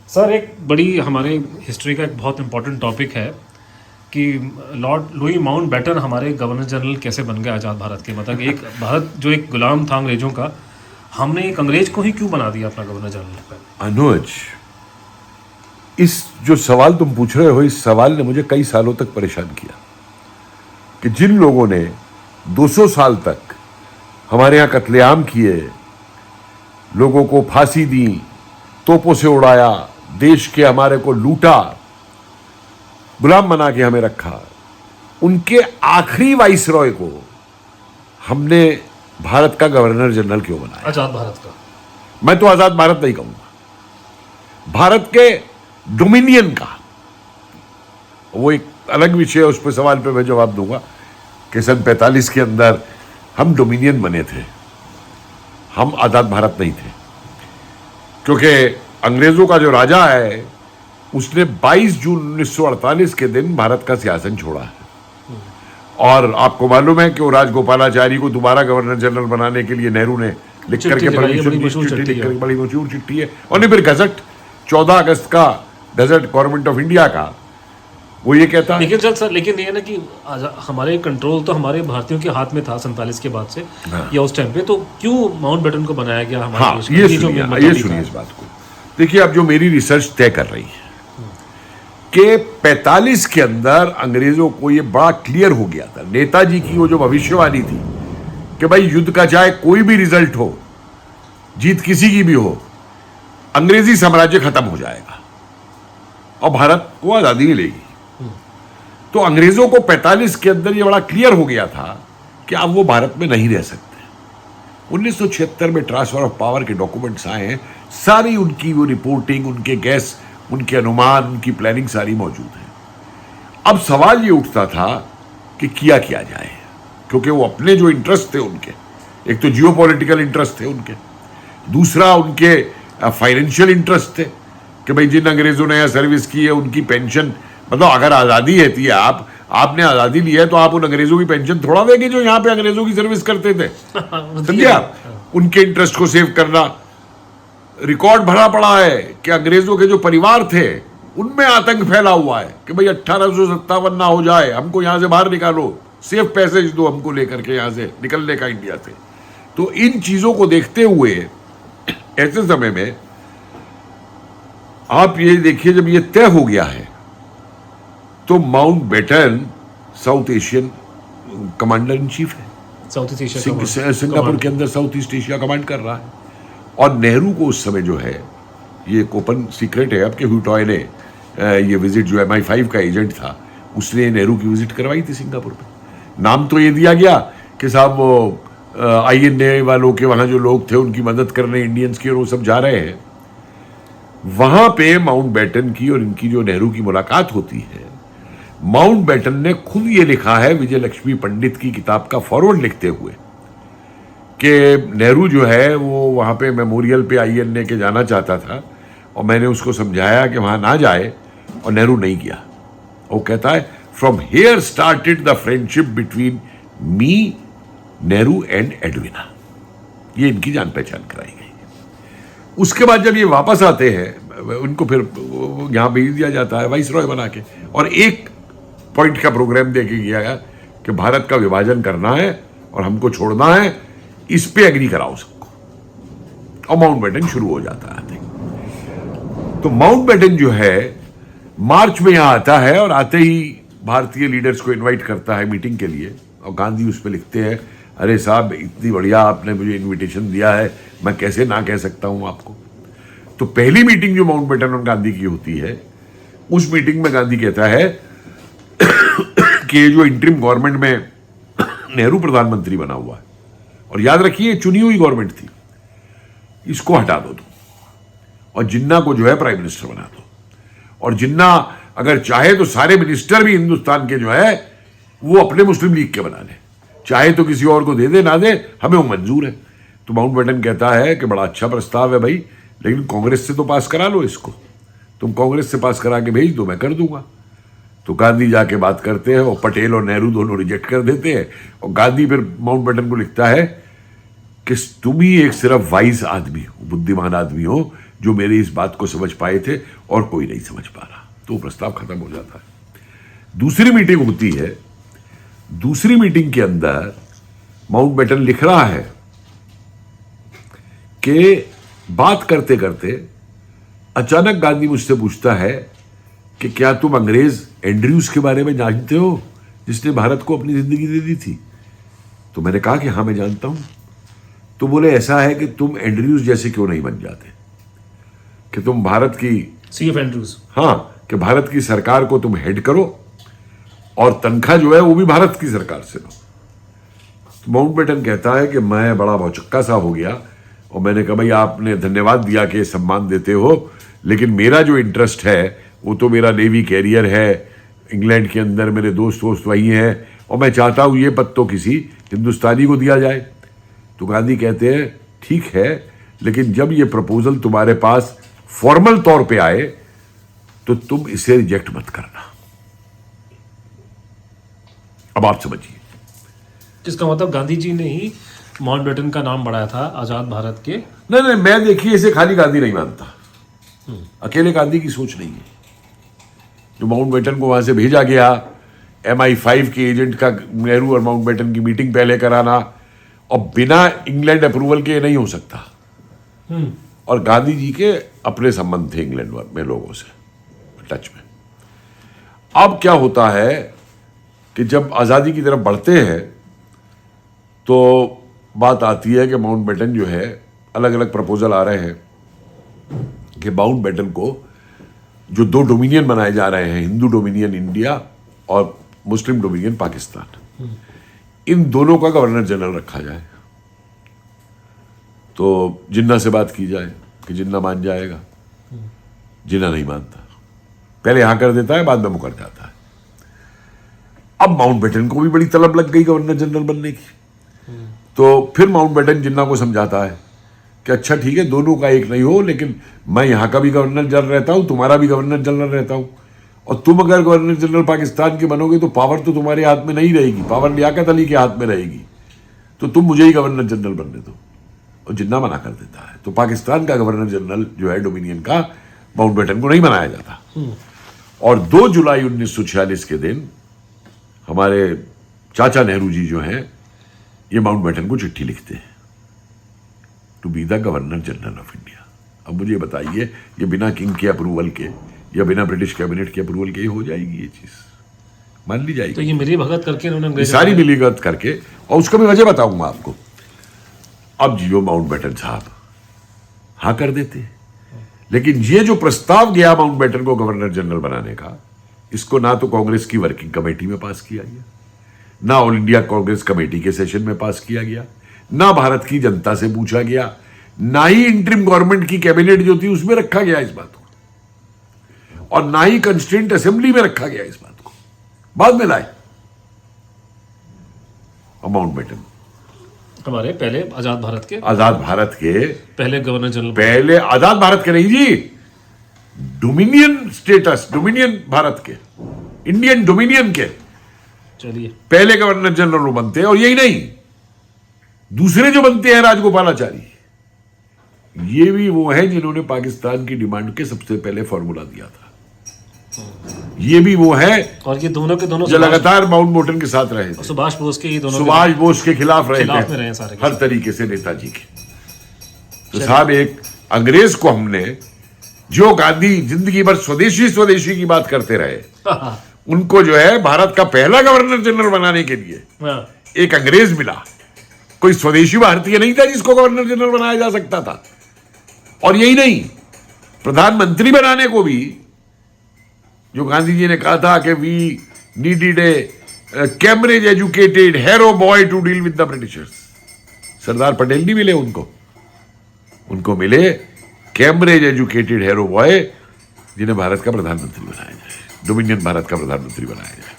Sir, एक बड़ी हमारे हिस्ट्री का एक बहुत इंपॉर्टेंट टॉपिक है कि लॉर्ड लुई माउंटबेटन हमारे गवर्नर जनरल कैसे बन गए आज़ाद भारत के। मतलब एक भारत जो एक गुलाम था अंग्रेजों का, हमने एक अंग्रेज को ही क्यों बना दिया अपना गवर्नर जनरल। अनुज, इस जो सवाल तुम पूछ रहे हो, इस सवाल ने मुझे कई सालों तक परेशान किया कि जिन लोगों ने 200 साल तक हमारे यहां कत्लेआम किए, लोगों को फांसी दी, तोपों से उड़ाया, देश के हमारे को लूटा, गुलाम बना के हमें रखा, उनके आखिरी वाइसरॉय को हमने भारत का गवर्नर जनरल क्यों बनाया? आज़ाद भारत का। मैं तो आजाद भारत नहीं कहूंगा, भारत के डोमिनियन का। वो एक अलग विषय है, उस पर सवाल पे मैं जवाब दूंगा कि सन 45 के अंदर हम डोमिनियन बने थे, हम आजाद भारत नहीं थे, क्योंकि अंग्रेजों का जो राजा है उसने 22 जून 1948 के दिन भारत का सिंहासन छोड़ा है। और आपको मालूम है कि वो राजगोपालाचारी को दोबारा गवर्नर जनरल बनाने के लिए नेहरू ने लिख करके परमिशन दी, चिट्ठी लिख करके, बड़ी मशहूर चिट्ठी है। और नहीं, फिर गजट 14 अगस्त का गजट गवर्नमेंट ऑफ इंडिया का, वो ये कहता है। लेकिन सर, लेकिन ये ना कि हमारे कंट्रोल तो हमारे भारतीयों के हाथ में था 47 के बाद से। हाँ। या उस टाइम पे तो क्यों माउंटबेटन को बनाया गया हमारे हाँ, देश ये का? सुनिए इस बात को। देखिए, अब जो मेरी रिसर्च तय कर रही है कि 45 के अंदर अंग्रेजों को ये बड़ा क्लियर हो गया था, नेताजी की वो जो भविष्यवाणी थी कि भाई युद्ध का चाहे कोई भी रिजल्ट हो, जीत किसी की भी हो, अंग्रेजी साम्राज्य खत्म हो जाएगा और भारत को आजादी मिलेगी। तो अंग्रेजों को 45 के अंदर ये बड़ा क्लियर हो गया था कि अब वो भारत में नहीं रह सकते। 1976 में ट्रांसफर ऑफ पावर के डॉक्यूमेंट्स आए हैं, सारी उनकी वो रिपोर्टिंग, उनके गैस, उनके अनुमान, उनकी प्लानिंग सारी मौजूद है। अब सवाल ये उठता था कि किया जाए, क्योंकि वो अपने जो इंटरेस्ट थे उनके, एक तो जियोपॉलिटिकल इंटरेस्ट थे उनके, दूसरा उनके फाइनेंशियल इंटरेस्ट थे कि भाई जिन अंग्रेजों ने यहां सर्विस की है उनकी पेंशन, मतलब अगर आजादी है थी, आपने आजादी ली है तो आप उन अंग्रेजों की पेंशन थोड़ा देंगे जो यहां पे अंग्रेजों की सर्विस करते थे। समझे आप? उनके इंटरेस्ट को सेव करना। रिकॉर्ड भरा पड़ा है कि अंग्रेजों के जो परिवार थे उनमें आतंक फैला हुआ है कि भाई 1857 ना हो जाए, हमको यहां से बाहर निकालो, सेफ पैसेज दो हमको लेकर के यहां से निकलने का, इंडिया से। तो इन चीजों को देखते हुए ऐसे समय में आप ये देखिए, जब ये तय हो गया है तो Mountbatten south Asian commander in chief है, साउथ ईस्ट एशिया सिंगापुर के अंदर साउथ ईस्ट एशिया कमांड कर रहा है। और नेहरू को उस समय जो है, ये ओपन सीक्रेट है अब कि हुटॉय ने ये विजिट, जो MI5 का एजेंट था, उसने नेहरू की विजिट करवाई थी सिंगापुर में। नाम तो ये दिया गया कि साहब वो INA वालों के वहाँ जो लोग थे उनकी मदद करने, इंडियंस की, और वो सब जा रहे हैं। वहाँ पे माउंटबेटन की और इनकी जो नेहरू की मुलाकात होती है, माउंटबेटन ने खुद ये लिखा है विजय लक्ष्मी पंडित की किताब का फॉरवर्ड लिखते हुए कि नेहरू जो है वो वहाँ पे मेमोरियल पे INA के जाना चाहता था और मैंने उसको समझाया कि वहाँ ना जाए, और नेहरू नहीं गया। वो कहता है, from here started the friendship between me, Nehru and Edwina. ये इनकी जान पहचान कराई गई। उसके बाद जब ये वापस आते हैं, उनको फिर यहाँ भेज दिया जाता है वाइसरॉय बना के, और एक पॉइंट का प्रोग्राम दे के गया है कि भारत का विभाजन करना है और हमको छोड़ना है, इस पे एग्री कराओ सबको। और माउंटबेटन शुरू हो जाता है। तो माउंटबेटन जो है मार्च में यहां आता है और आते ही भारतीय लीडर्स को इनवाइट करता है मीटिंग के लिए, और गांधी उस पर लिखते हैं, अरे साहब इतनी बढ़िया आपने मुझे इनविटेशन दिया है, मैं कैसे ना कह सकता हूं आपको। तो पहली मीटिंग जो माउंटबेटन और गांधी की होती है, उस मीटिंग में गांधी कहता है कि जो इंटरिम गवर्नमेंट में नेहरू प्रधानमंत्री बना हुआ है, और याद रखिए चुनी हुई गवर्नमेंट थी, इसको हटा दो तुम, और जिन्ना को जो है प्राइम मिनिस्टर बना दो, और जिन्ना अगर चाहे तो सारे मिनिस्टर भी हिंदुस्तान के जो है वो अपने मुस्लिम लीग के बना ले, चाहे तो किसी और को दे दे ना दे, हमें वो मंजूर है। तो माउंटबेटन कहता है कि बड़ा अच्छा प्रस्ताव है भाई, लेकिन कांग्रेस से तो पास करा लो इसको, तुम कांग्रेस से पास करा के भेज दो, मैं कर दूंगा। तो गांधी जाके बात करते हैं और पटेल और नेहरू दोनों रिजेक्ट कर देते हैं, और गांधी फिर माउंटबेटन को लिखता है कि तुम ही एक सिर्फ वाइज आदमी हो, बुद्धिमान आदमी हो जो मेरी इस बात को समझ पाए थे और कोई नहीं समझ पा रहा। तो प्रस्ताव खत्म हो जाता है। दूसरी मीटिंग होती है। दूसरी मीटिंग के अंदर माउंटबेटन लिख रहा है कि बात करते करते अचानक गांधी मुझसे पूछता है कि क्या तुम अंग्रेज एंड्रयूज के बारे में जानते हो, जिसने भारत को अपनी जिंदगी दे दी थी? तो मैंने कहा कि हाँ मैं जानता हूं। तो बोले ऐसा है कि तुम एंड्रयूज जैसे क्यों नहीं बन जाते, कि तुम भारत की CF एंड्रयूज, हाँ, कि भारत की सरकार को तुम हेड करो और तनख्वाह जो है वो भी भारत की सरकार से लो। तो माउंटबेटन कहता है कि मैं बड़ा भौचक्का सा हो गया और मैंने कहा भाई आपने धन्यवाद दिया कि सम्मान देते हो, लेकिन मेरा जो इंटरेस्ट है वो तो मेरा नेवी कैरियर है, इंग्लैंड के अंदर मेरे दोस्त वही हैं और मैं चाहता हूं ये पद तो किसी हिंदुस्तानी को दिया जाए। तो गांधी कहते हैं ठीक है, लेकिन जब ये प्रपोजल तुम्हारे पास फॉर्मल तौर पे आए तो तुम इसे रिजेक्ट मत करना। अब आप समझिए, जिसका मतलब गांधी जी ने ही माउंटबेटन का नाम बढ़ाया था आजाद भारत के। नहीं, मैं देखिए इसे खाली गांधी नहीं मानता, अकेले गांधी की सोच नहीं है। जो माउंटबेटन को वहां से भेजा गया, MI5 के एजेंट का नेहरू और माउंटबेटन की मीटिंग पहले कराना, और बिना इंग्लैंड अप्रूवल के नहीं हो सकता। और गांधी जी के अपने संबंध थे इंग्लैंड में लोगों से टच में। अब क्या होता है कि जब आज़ादी की तरफ बढ़ते हैं तो बात आती है कि माउंटबेटन जो है, अलग अलग प्रपोजल आ रहे हैं कि माउंटबेटन को जो दो डोमिनियन बनाए जा रहे हैं, हिंदू डोमिनियन इंडिया और मुस्लिम डोमिनियन पाकिस्तान, इन दोनों का गवर्नर जनरल रखा जाए। तो जिन्ना से बात की जाए कि जिन्ना मान जाएगा, जिन्ना नहीं मानता, पहले यहां कर देता है, बाद में मुकर जाता है। अब माउंटबेटन को भी बड़ी तलब लग गई गवर्नर जनरल बनने की। तो फिर माउंटबेटन जिन्ना को समझाता है कि अच्छा ठीक है, दोनों का एक नहीं हो, लेकिन मैं यहां का भी गवर्नर जनरल रहता हूं, तुम्हारा भी गवर्नर जनरल रहता हूं, और तुम अगर गवर्नर जनरल पाकिस्तान के बनोगे तो पावर तो तुम्हारे हाथ में नहीं रहेगी, पावर लियाकत अली के हाथ में रहेगी, तो तुम मुझे ही गवर्नर जनरल बनने दो। और जिन्ना मना कर देता है। तो पाकिस्तान का गवर्नर जनरल जो है डोमिनियन का, माउंटबेटन को नहीं बनाया जाता। और 2 जुलाई 1946 के दिन हमारे चाचा नेहरू जी जो हैं, ये माउंटबेटन को चिट्ठी लिखते हैं to be the governor general of India. अब मुझे बताइए, ये बिना किंग के अप्रूवल के या बिना ब्रिटिश कैबिनेट के अप्रूवल के हो जाएगी ये चीज? मान ली जाएगी? तो ये मिली भगत करके इन्होंने सारी मिलीभगत करके, और उसका भी वजह बताऊंगा आपको। अब जियो माउंटबेटन साहब हाँ कर देते, लेकिन ये जो प्रस्ताव गया माउंटबेटन को गवर्नर जनरल बनाने का, इसको ना तो कांग्रेस की वर्किंग कमेटी में पास किया गया, ना ऑल इंडिया कांग्रेस कमेटी के सेशन में पास किया गया, ना भारत की जनता से पूछा गया, ना ही इंटरिम गवर्नमेंट की कैबिनेट जो थी उसमें रखा गया इस बात को, और ना ही कंस्टिट्यूएंट असेंबली में रखा गया इस बात को, बाद में लाए। और माउंटबेटन हमारे पहले आजाद भारत के पहले गवर्नर जनरल, पहले आजाद भारत के नहीं जी, डोमिनियन स्टेटस, डोमिनियन भारत के, इंडियन डोमिनियन के चलिए पहले गवर्नर जनरल बनते हैं। और यही नहीं, दूसरे जो बनते हैं राजगोपालाचारी, ये भी वो हैं जिन्होंने पाकिस्तान की डिमांड के सबसे पहले फॉर्मूला दिया था। ये भी वो है, और ये दोनों के दोनों जो लगातार माउंटबेटन के साथ रहे थे, सुभाष बोस के, ये दोनों सुभाष बोस के खिलाफ रहे रहे थे हर तरीके से नेताजी के। तो साहब, एक अंग्रेज को हमने, जो गांधी जिंदगी भर स्वदेशी स्वदेशी की बात करते रहे, उनको जो है भारत का पहला गवर्नर जनरल बनाने के लिए एक अंग्रेज मिला। कोई स्वदेशी भारतीय नहीं था जिसको गवर्नर जनरल बनाया जा सकता था। और यही नहीं, प्रधानमंत्री बनाने को भी, जो गांधी जी ने कहा था कि we needed a Cambridge educated Harrow boy to deal with the Britishers, Sardar Patel नहीं मिले उनको मिले कैम्ब्रिज एजुकेटेड हेरो बॉय, जिन्हें भारत का प्रधानमंत्री बनाया जाए, डोमिनियन भारत का प्रधानमंत्री बनाया जाए।